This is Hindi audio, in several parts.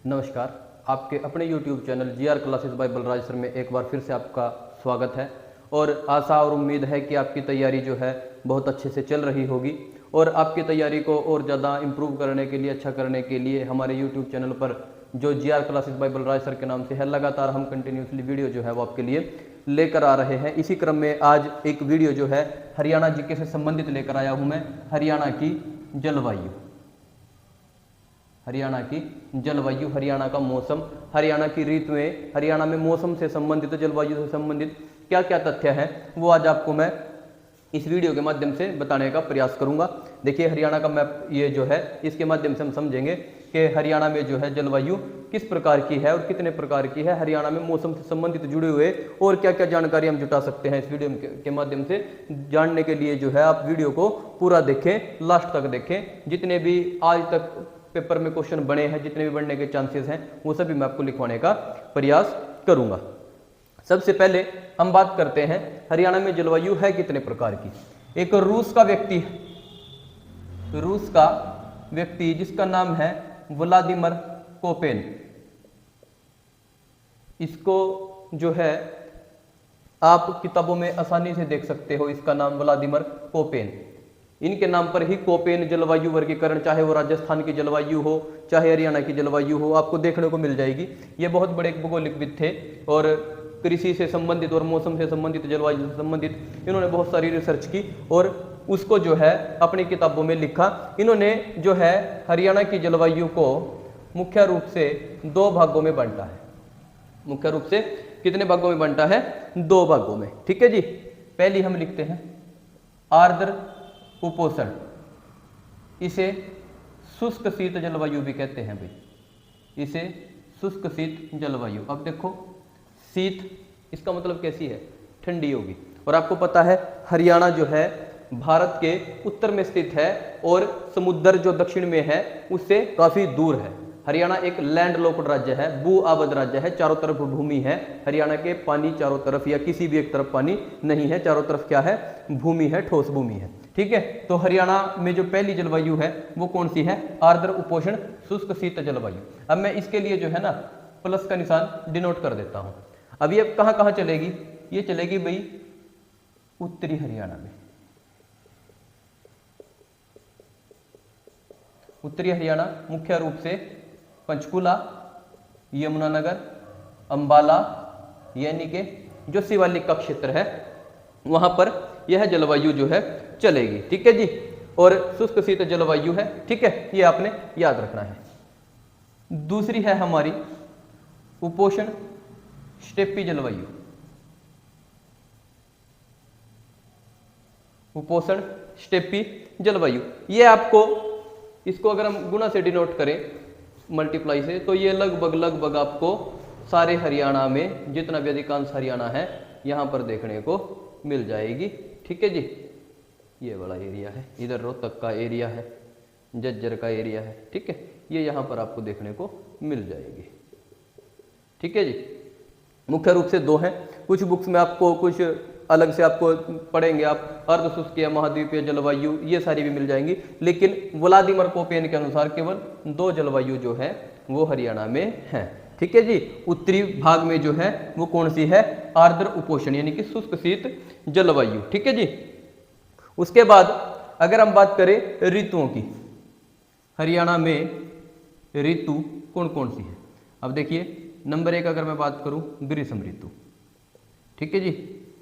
नमस्कार। आपके अपने YouTube channel GR classes bye Balraj sir में एक बार फिर से आपका स्वागत है और आशा और उम्मीद है कि आपकी तैयारी जो है बहुत अच्छे से चल रही होगी और आपकी तैयारी को और ज़्यादा इम्प्रूव करने के लिए, अच्छा करने के लिए हमारे YouTube चैनल पर जो GR classes bye Balraj sir के नाम से है, लगातार हम कंटिन्यूसली वीडियो जो है वो आपके लिए लेकर आ रहे हैं। इसी क्रम में आज एक वीडियो जो है हरियाणा जीके से संबंधित लेकर आया हूँ मैं। हरियाणा की जलवायु, हरियाणा की जलवायु, हरियाणा का मौसम, हरियाणा की ऋतुएं, हरियाणा में मौसम से संबंधित, जलवायु से संबंधित क्या क्या तथ्य हैं वो आज आपको मैं इस वीडियो के माध्यम से बताने का प्रयास करूंगा। देखिए हरियाणा का मैप ये जो है, इसके माध्यम से हम समझेंगे कि हरियाणा में जो है जलवायु किस प्रकार की है और कितने प्रकार की है। हरियाणा में मौसम से संबंधित जुड़े हुए और क्या क्या जानकारी हम जुटा सकते हैं इस वीडियो के माध्यम से जानने के लिए जो है आप वीडियो को पूरा देखें, लास्ट तक देखें। जितने भी आज तक पेपर में क्वेश्चन बने हैं, जितने भी बनने के चांसेस हैं, वो सभी मैं आपको लिखवाने का प्रयास करूंगा। सबसे पहले हम बात करते हैं हरियाणा में जलवायु है कितने प्रकार की। एक रूस का व्यक्ति जिसका नाम है व्लादिमीर कोपेन, इसको जो है आप किताबों में आसानी से देख सकते हो। इसका नाम व्लादिमीर कोपेन, इनके नाम पर ही कोपेन जलवायु वर्गीकरण, चाहे वो राजस्थान की जलवायु हो चाहे हरियाणा की जलवायु हो, आपको देखने को मिल जाएगी। ये बहुत बड़े भौगोलिकविद थे और कृषि से संबंधित और मौसम से संबंधित, जलवायु से संबंधित इन्होंने बहुत सारी रिसर्च की और उसको जो है अपनी किताबों में लिखा। इन्होंने जो है हरियाणा की जलवायु को मुख्य रूप से दो भागों में बांटा है। मुख्य रूप से कितने भागों में बांटा है? दो भागों में। ठीक है जी। पहली हम लिखते हैं आर्द्र उपोष्ण, इसे शुष्क शीत जलवायु भी कहते हैं भाई, इसे शुष्क शीत जलवायु। अब देखो शीत, इसका मतलब कैसी है? ठंडी होगी। और आपको पता है हरियाणा जो है भारत के उत्तर में स्थित है और समुद्र जो दक्षिण में है उससे काफी दूर है। हरियाणा एक लैंड लॉक्ड राज्य है, भू आबद्ध राज्य है, चारों तरफ भूमि है। हरियाणा के पानी चारों तरफ या किसी भी एक तरफ पानी नहीं है, चारों तरफ क्या है? भूमि है, ठोस भूमि है। ठीक है। तो हरियाणा में जो पहली जलवायु है वो कौन सी है? आर्द्र उपोष्ण शुष्क शीत जलवायु। अब मैं इसके लिए जो है ना प्लस का निशान डिनोट कर देता हूं। अब ये कहां कहां चलेगी? ये चलेगी भाई उत्तरी हरियाणा में। उत्तरी हरियाणा मुख्य रूप से पंचकुला, यमुनानगर, अंबाला, यानी कि जो शिवालिक का क्षेत्र है वहां पर यह जलवायु जो है चलेगी। ठीक है जी। और शुष्क शीत जलवायु है। ठीक है, ये आपने याद रखना है। दूसरी है हमारी उपोष्ण स्टेपी जलवायु। उपोष्ण स्टेपी जलवायु, ये आपको, इसको अगर हम गुना से डिनोट करें, मल्टीप्लाई से, तो ये लगभग आपको सारे हरियाणा में, जितना भी अधिकांश हरियाणा है यहां पर देखने को मिल जाएगी। ठीक है जी। ये बड़ा एरिया है, इधर रोहतक का एरिया है, झज्जर का एरिया है। ठीक है, ये यहां पर आपको देखने को मिल जाएगी। ठीक है जी। मुख्य रूप से दो हैं। कुछ बुक्स में आपको कुछ अलग से आपको पढ़ेंगे आप, अर्धशुष्कीय महाद्वीपीय जलवायु, ये सारी भी मिल जाएंगी। लेकिन व्लादिमीर कोपेन के अनुसार केवल दो जलवायु जो है वो हरियाणा में है। ठीक है जी। उत्तरी भाग में जो है वो कौन सी है? आर्द्र उपोष्ण यानी कि शुष्क शीत जलवायु। ठीक है जी। उसके बाद अगर हम बात करें ऋतुओं की, हरियाणा में ऋतु कौन कौन सी है? अब देखिए नंबर 1 अगर मैं बात करूं ग्रीष्म ऋतु। ठीक है जी।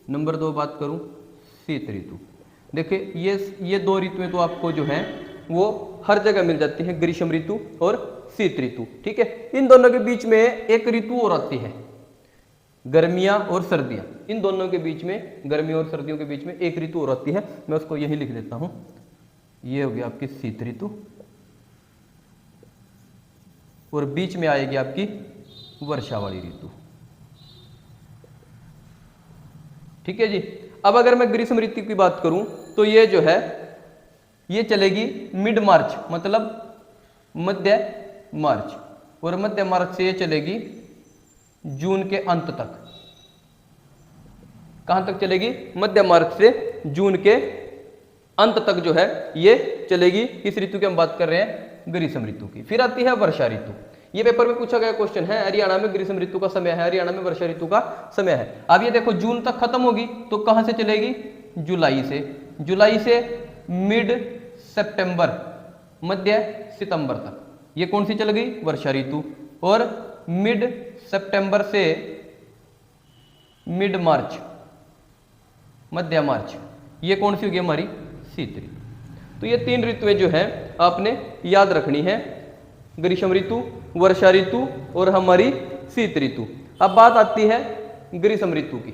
नंबर 2 बात करूं शीत ऋतु। देखिए ये दो ऋतुएं तो आपको जो है वो हर जगह मिल जाती हैं, ग्रीष्म ऋतु और शीत ऋतु। ठीक है। इन दोनों के बीच में एक ऋतु और आती है, गर्मियां और सर्दियां। इन दोनों के बीच में, गर्मियों और सर्दियों के बीच में एक ऋतु और आती है। मैं उसको यही लिख देता हूं, ये हो गया आपकी शीत ऋतु और बीच में आएगी आपकी वर्षा वाली ऋतु। ठीक है जी। अब अगर मैं ग्रीष्म ऋतु की बात करूं तो ये जो है ये चलेगी मिड मार्च, मतलब मध्य मार्च, और मध्य मार्च से ये चलेगी जून के अंत तक। कहां तक चलेगी? मध्य मार्च से जून के अंत तक जो है ये चलेगी। किस ऋतु की हम बात कर रहे हैं? ग्रीष्म ऋतु की। फिर आती है वर्षा ऋतु। ये पेपर में पूछा गया क्वेश्चन है। हरियाणा में ग्रीष्म ऋतु का समय है, हरियाणा में वर्षा ऋतु का समय है। अब ये देखो जून तक खत्म होगी तो कहां से चलेगी, जुलाई से, जुलाई से मिड सितंबर, मध्य सितंबर तक, ये कौन सी चल गई, वर्षा ऋतु। और मिड सितंबर से मिड मार्च, मध्य मार्च, ये कौन सी होगी हमारी, शीत ऋतु। तो ये 3 ऋतुएं जो है आपने याद रखनी है, ग्रीष्म ऋतु, वर्षा ऋतु और हमारी शीत ऋतु। अब बात आती है ग्रीष्म ऋतु की।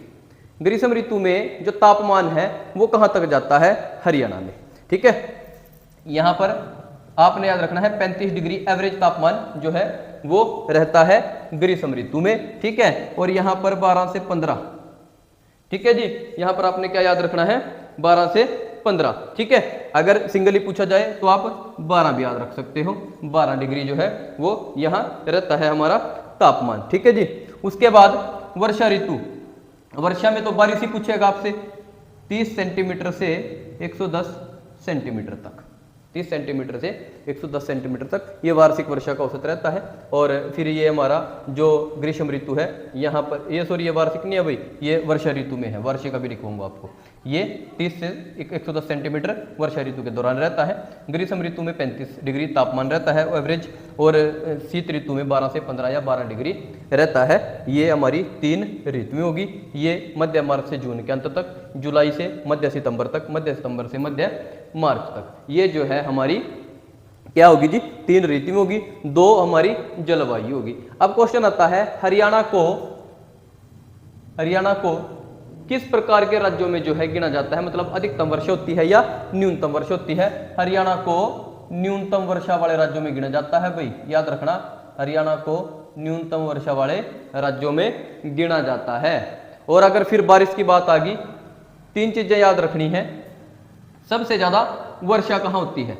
ग्रीष्म ऋतु में जो तापमान है वो कहां तक जाता है, हरियाणा में, ठीक है। यहां पर आपने याद रखना है 35 डिग्री एवरेज तापमान जो है वो रहता है ग्रीष्म ऋतु में, ठीक है। और यहां पर 12 से 15, ठीक है जी। यहां पर आपने क्या याद रखना है, 12 से 15, ठीक है। अगर सिंगली पूछा जाए तो आप 12 भी याद रख सकते हो, 12 डिग्री जो है वो यहां रहता है हमारा तापमान, ठीक है जी। उसके बाद वर्षा ऋतु, वर्षा में तो बारिश ही पूछेगा आपसे, 30 सेंटीमीटर से 110 सेंटीमीटर तक, 30 सेंटीमीटर से 110 सेंटीमीटर तक ये वार्षिक वर्षा का औसत रहता है। और फिर ये हमारा जो ग्रीष्म ऋतु है यहाँ पर, ये सॉरी ये वार्षिक नहीं है भाई, ये वर्षा ऋतु में है, वार्षिक अभी लिखूंगा आपको। ये 30 से 110 सेंटीमीटर वर्षा ऋतु के दौरान रहता है। ग्रीष्म ऋतु में 35 डिग्री तापमान रहता है एवरेज, और शीत ऋतु में 12 से 15 या 12 डिग्री रहता है। ये हमारी 3 ऋतुएं होगी। ये मध्य मार्च से जून के अंत तक, जुलाई से मध्य सितंबर तक, मध्य सितंबर से मध्य मार्च तक, ये जो है हमारी क्या होगी जी, 3 ऋतु होगी, 2 हमारी जलवायु होगी। अब क्वेश्चन आता है हरियाणा को किस प्रकार के राज्यों में जो है गिना जाता है, मतलब अधिकतम वर्षा होती है या न्यूनतम वर्षा होती है। हरियाणा को न्यूनतम वर्षा वाले राज्यों में गिना जाता है भाई, याद रखना, हरियाणा को न्यूनतम वर्षा वाले राज्यों में गिना जाता है। और अगर फिर बारिश की बात आ गई, 3 चीजें याद रखनी है। सबसे ज्यादा वर्षा कहां होती है,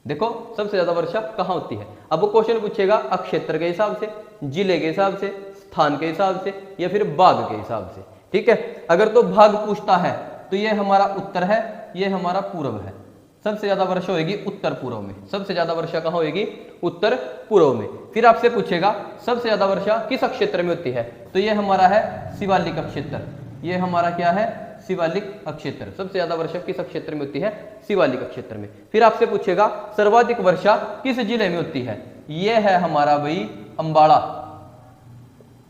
देखो सबसे ज्यादा वर्षा कहां होती है। अब वो क्वेश्चन पूछेगा अक्षेत्र के हिसाब से, जिले के हिसाब से, स्थान के हिसाब से, या फिर भाग के हिसाब से, ठीक है। अगर तो भाग पूछता है तो ये हमारा उत्तर है, ये हमारा पूर्व है। सबसे ज्यादा वर्षा होगी उत्तर पूर्व में, सबसे ज्यादा वर्षा कहां होगी, उत्तर पूर्व में। फिर आपसे पूछेगा सबसे ज्यादा वर्षा किस क्षेत्र में होती है, तो ये हमारा है शिवालिक क्षेत्र, ये हमारा क्या है, शिवालिक क्षेत्र। सबसे ज्यादा वर्षा किस क्षेत्र में होती है, शिवालिक क्षेत्र में। फिर आपसे पूछेगा सर्वाधिक वर्षा किस जिले में होती है, यह है हमारा भाई अंबाला,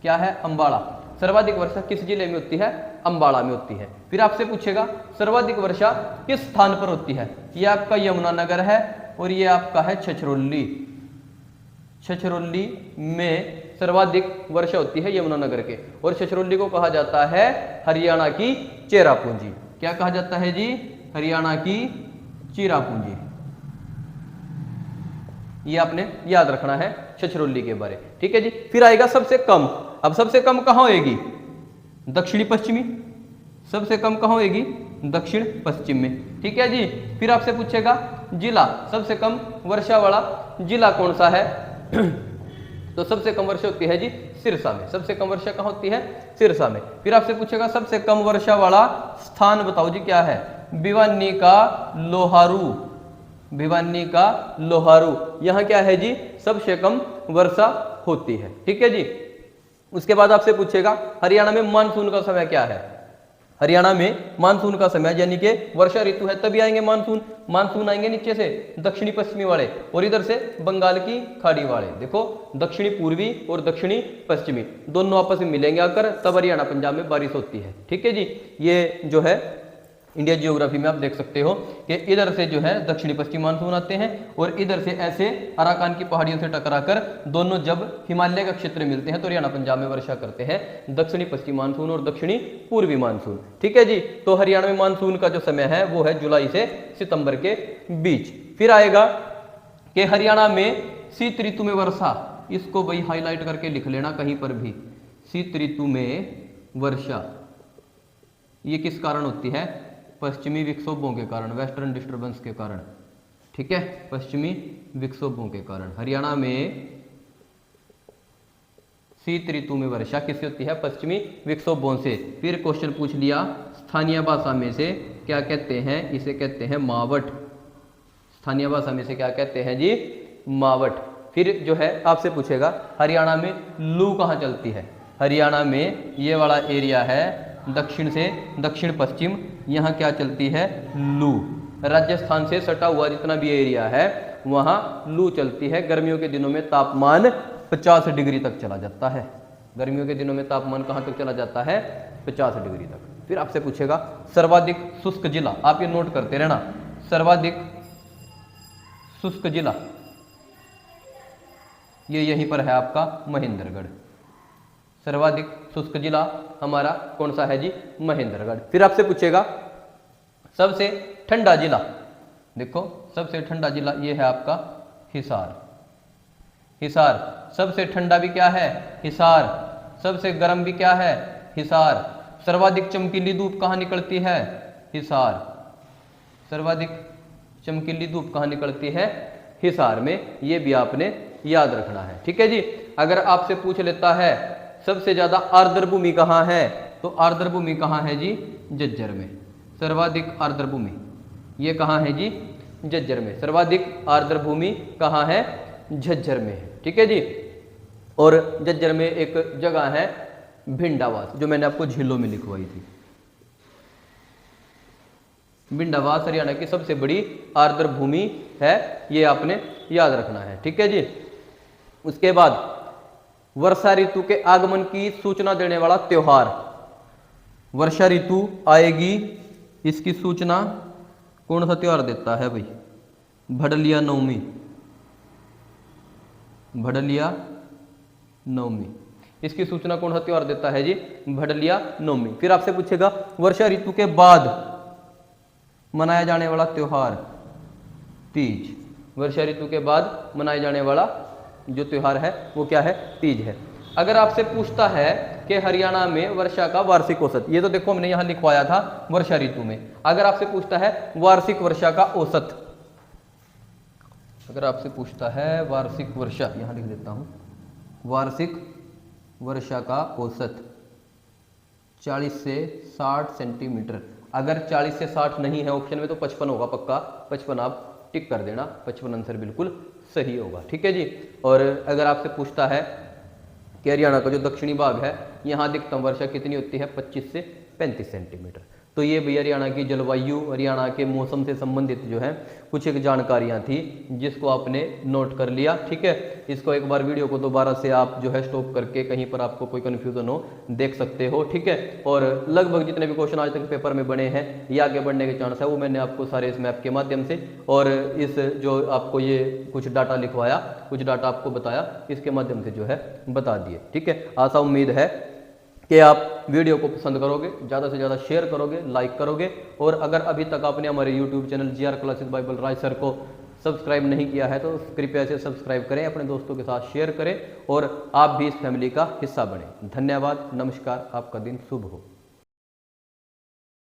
क्या है, अंबाला। सर्वाधिक वर्षा किस जिले में होती है, अंबाला में होती है। फिर आपसे पूछेगा सर्वाधिक वर्षा किस स्थान पर होती है, ये आपका यमुनानगर है और ये आपका है छछरौली। छछरौली में सर्वाधिक वर्षा होती है यमुनानगर के, और छछरौली को कहा जाता है हरियाणा की चेरापूंजी। क्या कहा जाता है जी, हरियाणा की चेरापूंजी। ये आपने याद रखना है छछरौली के बारे, ठीक है जी। फिर आएगा सबसे कम। अब सबसे कम कहां होएगी, दक्षिणी पश्चिमी, सबसे कम कहां होएगी, दक्षिण पश्चिम में, ठीक है जी। फिर आपसे पूछेगा जिला, सबसे कम वर्षा वाला जिला कौन सा है तो सबसे कम वर्षा होती है जी सिरसा में। सबसे कम वर्षा कहां होती है, सिरसा में। फिर आपसे पूछेगा सबसे कम वर्षा वाला स्थान बताओ जी, क्या है, भिवानी का लोहारू, भिवानी का लोहारू, यहां क्या है जी, सबसे कम वर्षा होती है, ठीक है जी। उसके बाद आपसे पूछेगा हरियाणा में मानसून का समय क्या है। हरियाणा में मानसून का समय, यानी कि वर्षा ऋतु है तभी आएंगे मानसून। मानसून आएंगे नीचे से दक्षिणी पश्चिमी वाले, और इधर से बंगाल की खाड़ी वाले। देखो दक्षिणी पूर्वी और दक्षिणी पश्चिमी दोनों आपस में मिलेंगे आकर, तब हरियाणा पंजाब में बारिश होती है, ठीक है जी। ये जो है इंडिया जियोग्राफी में आप देख सकते हो कि इधर से जो है दक्षिणी पश्चिम मानसून आते हैं, और इधर से ऐसे अराकान की पहाड़ियों से टकराकर दोनों जब हिमालय का क्षेत्र मिलते हैं तो हरियाणा पंजाब में वर्षा करते हैं दक्षिणी पश्चिम मानसून और दक्षिणी पूर्वी मानसून, ठीक है जी। तो हरियाणा में मानसून का जो समय है वो है जुलाई से सितंबर के बीच। फिर आएगा कि हरियाणा में शीत ऋतु में वर्षा, इसको भाई हाईलाइट करके लिख लेना कहीं पर भी, शीत ऋतु में वर्षा ये किस कारण होती है, पश्चिमी विक्षोभों के कारण, वेस्टर्न डिस्टर्बेंस के कारण, ठीक है, पश्चिमी विक्षोभों के कारण। हरियाणा में शीत ऋतु में वर्षा किससे होती है, पश्चिमी विक्षोभों से। फिर क्वेश्चन पूछ लिया स्थानीय भाषा में से क्या कहते हैं, इसे कहते हैं मावट। स्थानीय भाषा में से क्या कहते हैं जी, मावट। फिर जो है आपसे पूछेगा हरियाणा में लू कहाँ चलती है। हरियाणा में ये वाला एरिया है दक्षिण से दक्षिण पश्चिम, यहाँ क्या चलती है, लू। राजस्थान से सटा हुआ जितना भी एरिया है वहाँ लू चलती है। गर्मियों के दिनों में तापमान 50 डिग्री तक चला जाता है। गर्मियों के दिनों में तापमान कहाँ तक चला जाता है, 50 डिग्री तक। फिर आपसे पूछेगा सर्वाधिक शुष्क जिला, आप ये नोट करते रहना, सर्वाधिक शुष्क जिला ये यहीं पर है आपका महेंद्रगढ़। सर्वाधिक शुष्क जिला हमारा कौन सा है जी, महेंद्रगढ़। फिर आपसे पूछेगा सबसे ठंडा जिला, देखो सबसे ठंडा जिला ये है आपका हिसार। हिसार सबसे ठंडा भी क्या है, हिसार। सबसे गर्म भी क्या है, हिसार। सर्वाधिक चमकीली धूप कहाँ निकलती है, हिसार। सर्वाधिक चमकीली धूप कहाँ निकलती है, हिसार में। ये भी आपने याद रखना है, ठीक है जी। अगर आपसे पूछ लेता है सबसे ज्यादा आर्द्र भूमि कहाँ है, तो आर्द्र भूमि कहाँ है जी, झज्जर में। सर्वाधिक आर्द्र भूमि ये कहाँ है जी, झज्जर में। सर्वाधिक आर्द्र भूमि कहाँ है, झज्जर में है, ठीक है जी। और झज्जर में एक जगह है भिंडावास, जो मैंने आपको झीलों में लिखवाई थी। भिंडावास हरियाणा की सबसे बड़ी आर्द्र भूमि है, ये आपने याद रखना है, ठीक है जी। उसके बाद वर्षा ऋतु के आगमन की सूचना देने वाला त्योहार। वर्षा ऋतु आएगी इसकी सूचना कौन सा त्योहार देता है भाई, भड़लिया नवमी। भड़लिया नवमी इसकी सूचना कौन सा त्योहार देता है जी, भड़लिया नवमी। फिर आपसे पूछेगा वर्षा ऋतु के बाद मनाया जाने वाला त्योहार, तीज। वर्षा ऋतु के बाद मनाए जाने वाला जो त्योहार है वो क्या है, तीज है। अगर आपसे पूछता है कि हरियाणा में वर्षा का वार्षिक औसत, ये तो देखो हमने यहां लिखवाया था वर्षा ऋतु में। अगर आपसे पूछता है वार्षिक वर्षा का औसत, अगर आपसे पूछता है वार्षिक वर्षा, यहां लिख देता हूं, वार्षिक वर्षा का औसत 40 से 60 सेंटीमीटर। अगर 40 से 60 नहीं है ऑप्शन में तो 55 होगा पक्का, 55 आप टिक कर देना, 55 आंसर बिल्कुल सही होगा, ठीक है जी। और अगर आपसे पूछता है कि हरियाणा का जो दक्षिणी भाग है यहाँ अधिकतम वर्षा कितनी होती है, 25 से 35 सेंटीमीटर। तो ये भी हरियाणा की जलवायु, हरियाणा के मौसम से संबंधित जो है कुछ एक जानकारियां थी जिसको आपने नोट कर लिया, ठीक है। इसको एक बार वीडियो को दोबारा से आप जो है स्टॉप करके कहीं पर आपको कोई कन्फ्यूजन हो देख सकते हो, ठीक है। और लगभग जितने भी क्वेश्चन आज तक पेपर में बने हैं या आगे बढ़ने के चांस है वो मैंने आपको सारे इस मैप के माध्यम से और इस जो आपको ये कुछ डाटा लिखवाया, कुछ डाटा आपको बताया, इसके माध्यम से जो है बता दिए, ठीक है। आशा उम्मीद है कि आप वीडियो को पसंद करोगे, ज़्यादा से ज़्यादा शेयर करोगे, लाइक करोगे। और अगर अभी तक आपने हमारे YouTube चैनल GR क्लासेस बाइबल राय सर को सब्सक्राइब नहीं किया है तो कृपया से सब्सक्राइब करें, अपने दोस्तों के साथ शेयर करें और आप भी इस फैमिली का हिस्सा बनें। धन्यवाद, नमस्कार, आपका दिन शुभ हो।